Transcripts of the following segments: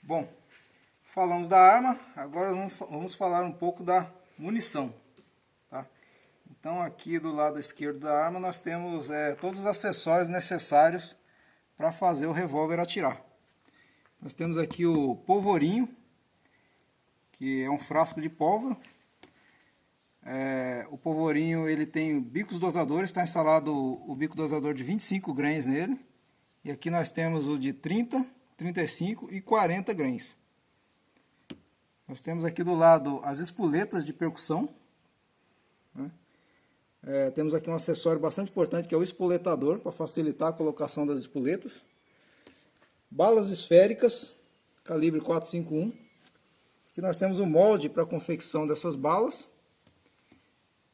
Bom, falamos da arma, agora vamos falar um pouco da munição. Tá? Então aqui do lado esquerdo da arma nós temos todos os acessórios necessários para fazer o revólver atirar. Nós temos aqui o polvorinho, que é um frasco de pólvora. O polvorinho ele tem bicos dosadores, está instalado o bico dosador de 25 grains nele. E aqui nós temos o de 30, 35 e 40 grains. Nós temos aqui do lado as espoletas de percussão. Né? Temos aqui um acessório bastante importante que é o espoletador, para facilitar a colocação das espoletas. Balas esféricas, calibre 451. Aqui nós temos o molde para a confecção dessas balas.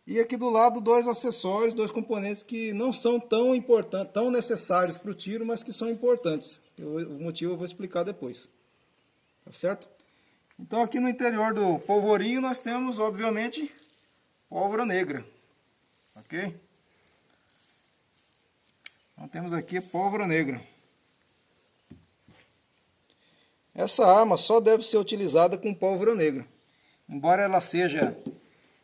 E aqui do lado dois acessórios, dois componentes que não são tão importantes, tão necessários para o tiro, mas que são importantes. O motivo eu vou explicar depois. Tá certo? Então aqui no interior do polvorinho nós temos, obviamente, pólvora negra. Ok? Então temos aqui pólvora negra. Essa arma só deve ser utilizada com pólvora negra. Embora ela seja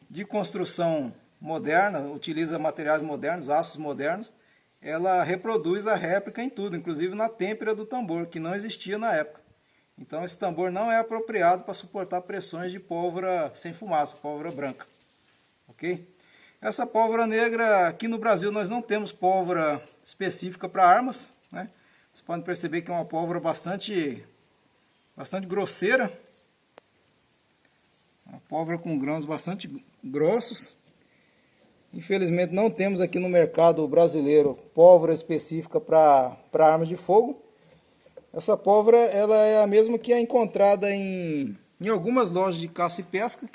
de construção moderna, utiliza materiais modernos, aços modernos, ela reproduz a réplica em tudo, inclusive na têmpera do tambor, que não existia na época. Então esse tambor não é apropriado para suportar pressões de pólvora sem fumaça, pólvora branca. Ok? Essa pólvora negra, aqui no Brasil nós não temos pólvora específica para armas, né? Vocês podem perceber que é uma pólvora bastante grosseira. Uma pólvora com grãos bastante grossos. Infelizmente não temos aqui no mercado brasileiro pólvora específica para armas de fogo. Essa pólvora ela é a mesma que é encontrada em algumas lojas de caça e pesca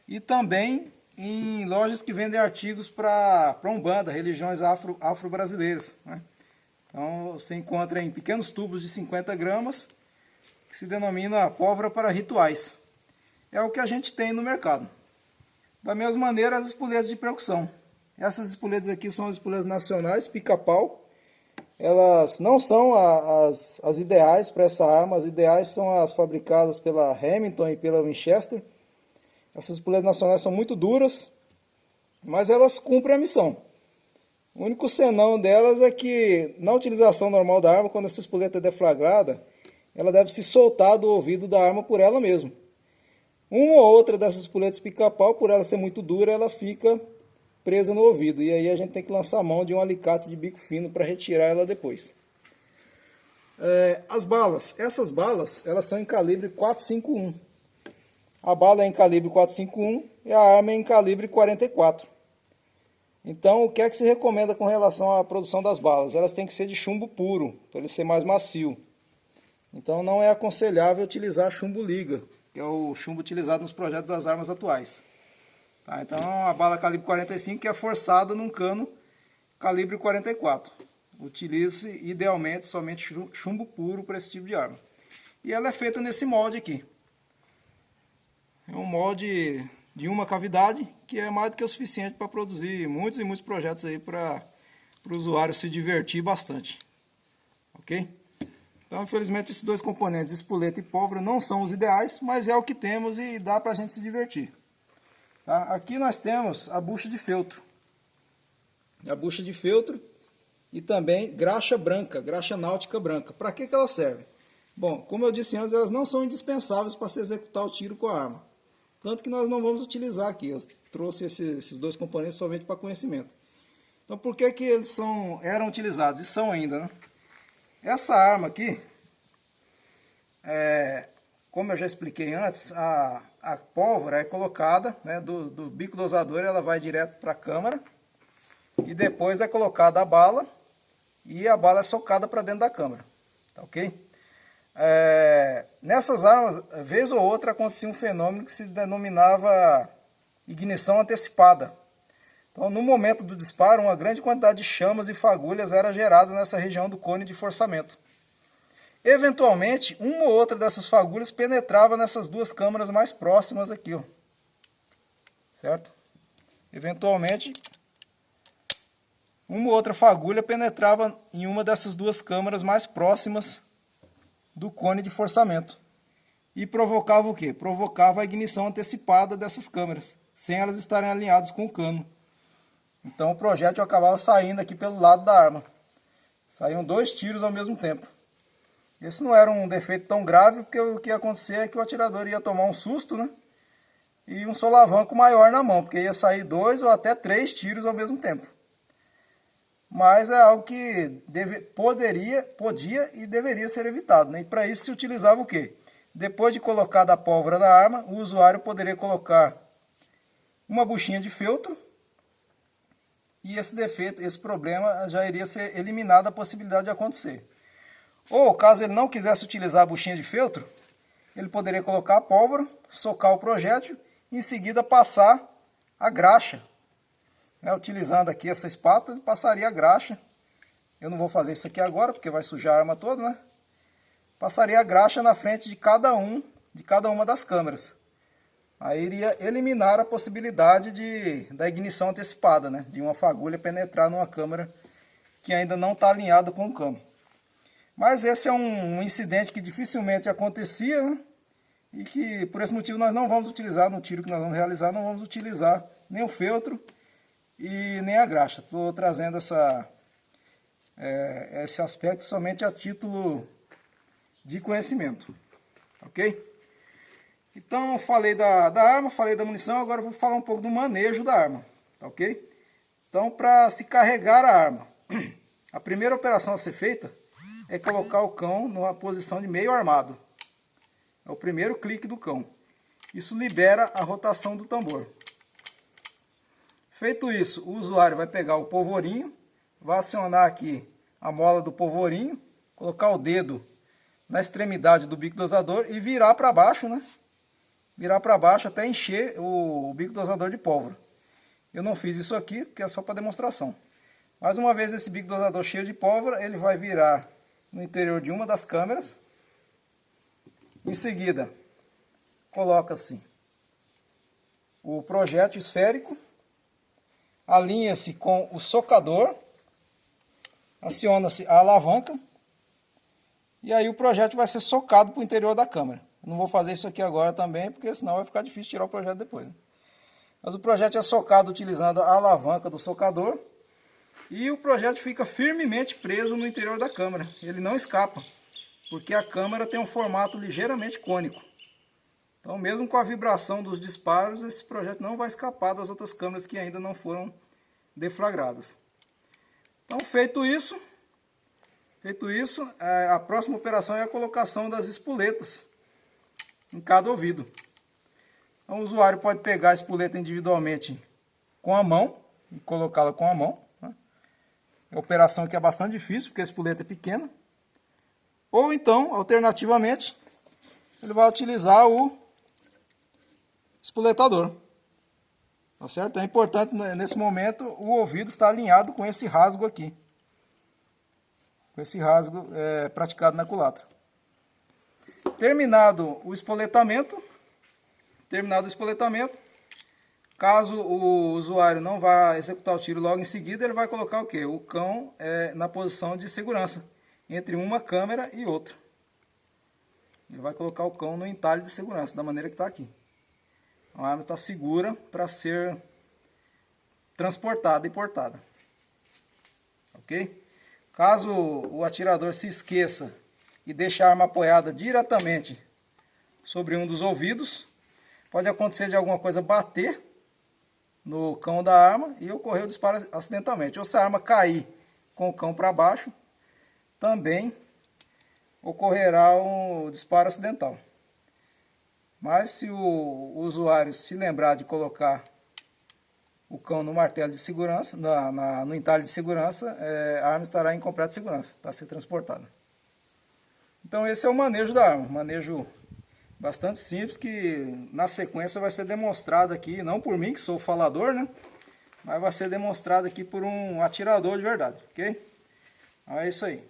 e também em lojas que vendem artigos para Umbanda, religiões afro-brasileiras. Né? Então você encontra em pequenos tubos de 50 gramas que se denomina pólvora para rituais. É o que a gente tem no mercado. Da mesma maneira, as espoletas de percussão. Essas espoletas aqui são as espoletas nacionais, pica-pau. Elas não são as ideais para essa arma. As ideais são as fabricadas pela Hamilton e pela Winchester. Essas espoletas nacionais são muito duras, mas elas cumprem a missão. O único senão delas é que, na utilização normal da arma, quando essa espoleta é deflagrada, ela deve se soltar do ouvido da arma por ela mesma. Uma ou outra dessas espoletas pica-pau, por ela ser muito dura, ela fica presa no ouvido. E aí a gente tem que lançar a mão de um alicate de bico fino para retirar ela depois. As balas. Essas balas, elas são em calibre 451. A bala é em calibre 451 e a arma é em calibre 44. Então, o que é que se recomenda com relação à produção das balas? Elas têm que ser de chumbo puro, para ele ser mais macio. Então, não é aconselhável utilizar chumbo liga, que é o chumbo utilizado nos projetos das armas atuais. Tá? Então, a bala calibre 45 que é forçada num cano calibre 44. Utilize, idealmente, somente chumbo puro para esse tipo de arma. E ela é feita nesse molde aqui. É um molde de uma cavidade, que é mais do que o suficiente para produzir muitos e muitos projetos aí para o usuário se divertir bastante. Ok? Então, infelizmente, esses dois componentes, espoleta e pólvora, não são os ideais, mas é o que temos e dá para a gente se divertir. Tá? Aqui nós temos a bucha de feltro. A bucha de feltro e também graxa branca, graxa náutica branca. Para que ela serve? Bom, como eu disse antes, elas não são indispensáveis para se executar o tiro com a arma. Tanto que nós não vamos utilizar aqui. Eu trouxe esses dois componentes somente para conhecimento. Então, por que eles eram utilizados? E são ainda, né? Essa arma aqui, como eu já expliquei antes, a pólvora é colocada, né, do bico dosador, ela vai direto para a câmara e depois é colocada a bala e a bala é socada para dentro da câmara, tá ok? Nessas armas, vez ou outra, acontecia um fenômeno que se denominava ignição antecipada. Então, no momento do disparo, uma grande quantidade de chamas e fagulhas era gerada nessa região do cone de forçamento. Eventualmente, uma ou outra dessas fagulhas penetrava nessas duas câmaras mais próximas aqui, ó. Certo? Eventualmente, uma ou outra fagulha penetrava em uma dessas duas câmaras mais próximas do cone de forçamento. e provocava o quê? Provocava a ignição antecipada dessas câmeras, sem elas estarem alinhadas com o cano. Então o projétil acabava saindo aqui pelo lado da arma. Saíam 2 tiros ao mesmo tempo. Esse não era um defeito tão grave, porque o que ia acontecer é que o atirador ia tomar um susto, né? E um solavanco maior na mão, porque ia sair 2 ou até 3 tiros ao mesmo tempo. Mas é algo que podia e deveria ser evitado, né? E para isso se utilizava o quê? Depois de colocar a pólvora na arma, o usuário poderia colocar uma buchinha de feltro e esse defeito, esse problema já iria ser eliminado a possibilidade de acontecer. Ou, caso ele não quisesse utilizar a buchinha de feltro, ele poderia colocar a pólvora, socar o projétil e em seguida passar a graxa. Utilizando aqui essa espátula, ele passaria a graxa. Eu não vou fazer isso aqui agora, porque vai sujar a arma toda, né? Passaria a graxa na frente de cada uma das câmeras. Aí iria eliminar a possibilidade da ignição antecipada, né? De uma fagulha penetrar numa câmera que ainda não está alinhada com o cano. Mas esse é um incidente que dificilmente acontecia, né? E que por esse motivo nós não vamos utilizar, no tiro que nós vamos realizar, não vamos utilizar nem o feltro e nem a graxa. Estou trazendo esse aspecto somente a título de conhecimento, ok? Então, falei da arma, falei da munição, agora eu vou falar um pouco do manejo da arma, tá ok? Então, para se carregar a arma, a primeira operação a ser feita é colocar o cão numa posição de meio armado. É o primeiro clique do cão. Isso libera a rotação do tambor. Feito isso, o usuário vai pegar o polvorinho, vai acionar aqui a mola do polvorinho, colocar o dedo na extremidade do bico dosador e virar para baixo, né? Virar para baixo até encher o bico dosador de pólvora. Eu não fiz isso aqui, porque é só para demonstração. Mais uma vez esse bico dosador cheio de pólvora, ele vai virar no interior de uma das câmeras. Em seguida, coloca-se o projétil esférico, alinha-se com o socador, aciona-se a alavanca e aí o projétil vai ser socado para o interior da câmera. Eu não vou fazer isso aqui agora também, porque senão vai ficar difícil tirar o projétil depois, né? Mas o projétil é socado utilizando a alavanca do socador e o projétil fica firmemente preso no interior da câmera. Ele não escapa, porque a câmera tem um formato ligeiramente cônico. Então, mesmo com a vibração dos disparos, esse projétil não vai escapar das outras câmeras que ainda não foram deflagradas. Então, feito isso, a próxima operação é a colocação das espoletas em cada ouvido. Então, o usuário pode pegar a espoleta individualmente com a mão e colocá-la com a mão, né? É uma operação que é bastante difícil, porque a espoleta é pequena. Ou então, alternativamente, ele vai utilizar o espoletador. Tá certo? É importante, nesse momento, o ouvido estar alinhado com esse rasgo aqui. Com esse rasgo praticado na culatra. Terminado o espoletamento, caso o usuário não vá executar o tiro logo em seguida, ele vai colocar o quê? O cão na posição de segurança, entre uma câmera e outra. Ele vai colocar o cão no entalhe de segurança, da maneira que está aqui. A arma está segura para ser transportada e portada. Ok? Caso o atirador se esqueça e deixe a arma apoiada diretamente sobre um dos ouvidos, pode acontecer de alguma coisa bater no cão da arma e ocorrer o disparo acidentalmente. Ou se a arma cair com o cão para baixo, também ocorrerá um disparo acidental. Mas se o usuário se lembrar de colocar o cão no martelo de segurança, no entalhe de segurança, a arma estará em completa segurança para ser transportada. Então esse é o manejo da arma, um manejo bastante simples que na sequência vai ser demonstrado aqui, não por mim que sou o falador, né? Mas vai ser demonstrado aqui por um atirador de verdade, ok? Então é isso aí.